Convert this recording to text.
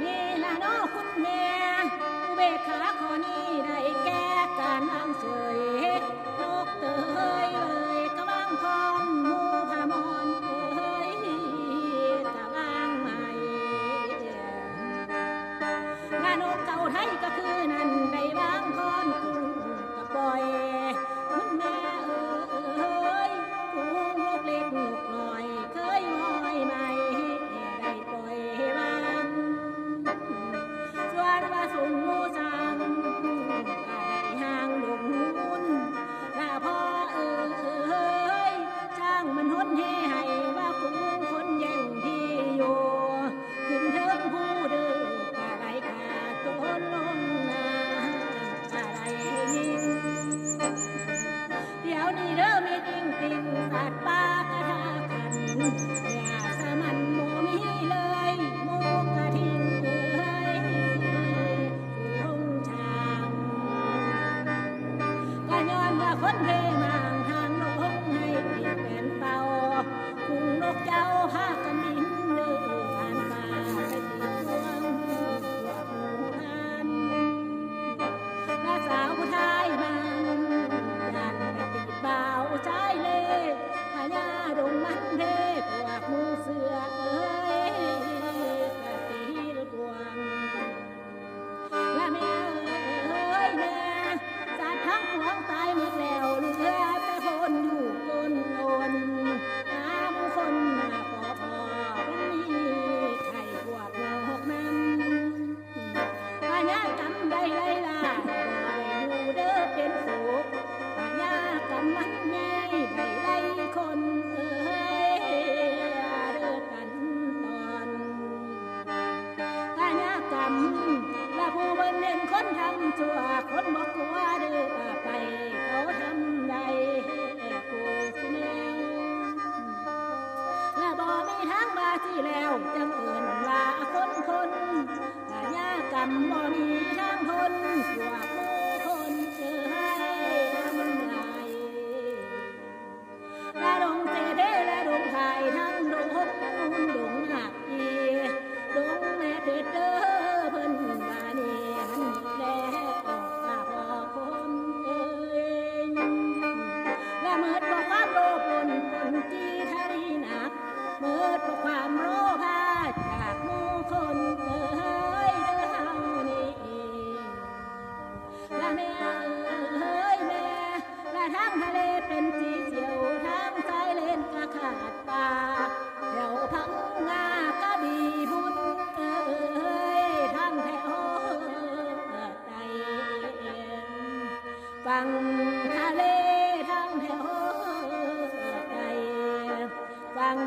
นี่ละน้อคุณแม่อุเบกขาขอนี้ได้แก่การวางเฉยนกเตยเลยกะวางพรมูพามอนเอ้ยกะวางใหม่งานกเก่าไทยก็คือนั่นได้วางพรกุ้งกะปล่อยคุณแม่เอ้ยกุ้งลูกเล็กลูกน้อยเคยมอยใหม่ได้ปล่อยวางส่วนว่าสุนมูสังก็ได้ห่างลงมุนละพ่อเอ้ยช่างมันหนเหให้ว่ากุ้งคนแย่งที่อยู่ขึ้นเทิงผู้เดือกะไรขาดต้นลงนากะไรยิงเดี๋ยวนี้เด้อมีจริงจริงสัตว์ป่ากระทากันอย่าสมันโมมีเลยโมกระทิงเอ้ยลงช่างก็ย้อนว่าคนเพมางทางลงให้เปลี่ยนแปลนเป่าคุงนกเจ้าพากันบินเดินผ่านป่าไปติดดวงตัวหมู่บ้านน้าสาวผู้ชายมันยันไปติดบ่าวชายเล่พญาดงมันเด้พวกหมูเสือเอ้ยกะตีลูกวงและแม่เอ้ยแม่สัตว์ทั้งปวงตายหมดแล้วเหลือแต่คนอยู่ก้นโอนหาผู้คนหน้าพอมันมีไข่พวกโลกนั้นพญากรรมใดไรล่ะบ่ได้อยู่เด้อเป็นสุขพญากรรมมันใหญ่ได้ไรคนเอ้ยเด้อกันตอนพญากรรมและผู้เบิ่นเห็นคนทำชั่วคนบอกกลัวเด้อป่าไปเขาทำใดกูสิแนวและบ่มีทางบาที่แล้วจังเอิ้นว่าคนพญากรรมบ่มีทางทนพวกหมู่คนเอ้ยทำลายและดงเจเดและดงไทยทั้งดงหกมูลดงหักอีดงแม่เพชรเด้อเพิ่นว่านี่มันแล้วออกปากพอคนเอ้ยและเมิดบอกความโลภล้นจีทารีหนักเมิดบอกความโลภาจากหมู่คนเอ้ยเด้อเฮานี่และแม่เอ้ยแม่และทางทะเลเป็นสีเขียวทางชายเลนก็ขาดป่าแถวพังงากะดีบุญเอ้ยทางแถวใจฟังทะเลทางแถวใจฟัง